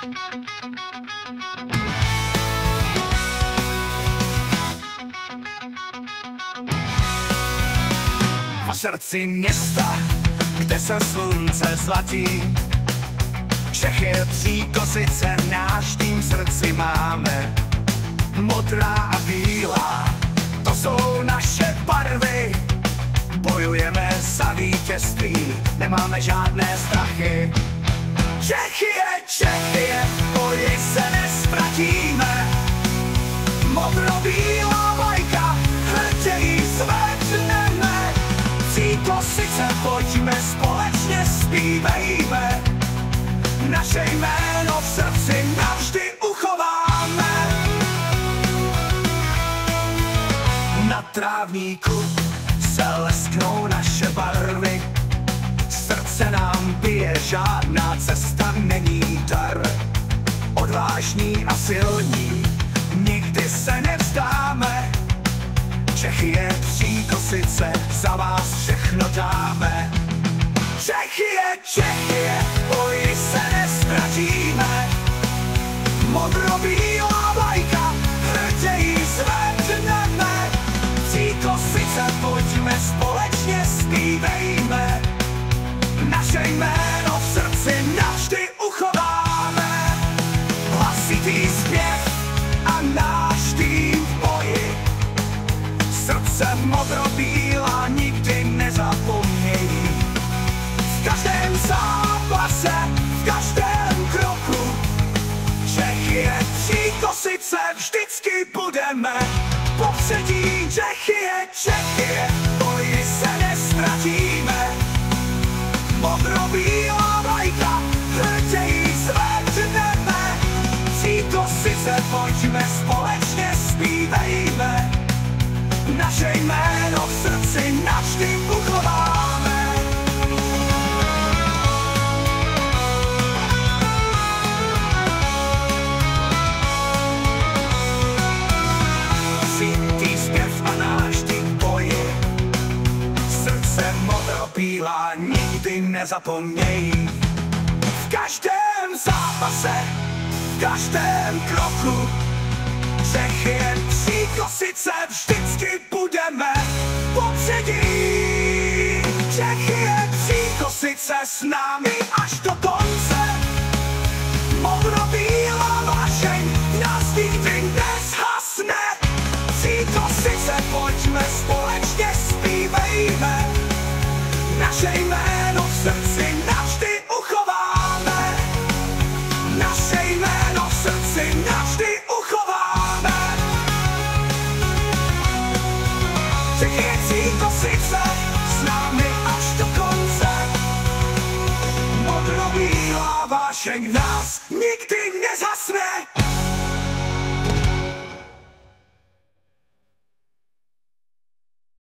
V srdci města, kde se slunce zlatí, Čechy, Příkosice, náš tým v srdci máme. Modrá a bílá, to jsou naše barvy. Bojujeme za vítězství, nemáme žádné strachy. Čechy, boji se nestratíme. Modro-bílá vlajka, hrdě ji zvedneme. Příkosice, pojďme společně zpívejme. Naše jméno v srdci navždy uchováme. Na trávníku se lesknou naše barvy. Srdce nám bije, žádná cesta není dar. Odvážní a silní, nikdy se nevzdáme. Čechy, Příkosice, za vás všechno dáme. Čechy, boji se nestratíme. Modro-bílá vlajka, hrdě ji zvedneme. Příkosice, pojďme společně zpívejme. Naše jméno v srdci navždy uchováme. Hlasitý zpěv a náš tým v boji. Srdce modro-bílá nikdy nezapomnějí. V každém zápase, v každém kroku, Čechy, Příkosice, vždycky budeme popředí. Čechy, boji se nestratíme. Modro-bílá vlajka, hrdě ji zvedneme. Příkosice, pojďme společně zpívejme. Naše jméno v srdci navždy uchováme. Hlasitý zpěv a náš tým v boji. Srdce modro-bílá nikdy nezapomnějí. V každém zápase, v každém kroku, Čechy, Příkosice, vždycky budeme popředí. Čechy, Příkosice, s námi až do konce. Modro-bílá vášeň nás nikdy nezhasne. Příkosice, pojďme společně zpívejme. Naše jméno v srdci navždy uchováme. Naše jméno v srdci navždy uchováme. Čechy, Příkosice, s námi až do konce. Modro-bílá vášeň nás nikdy nezhasne.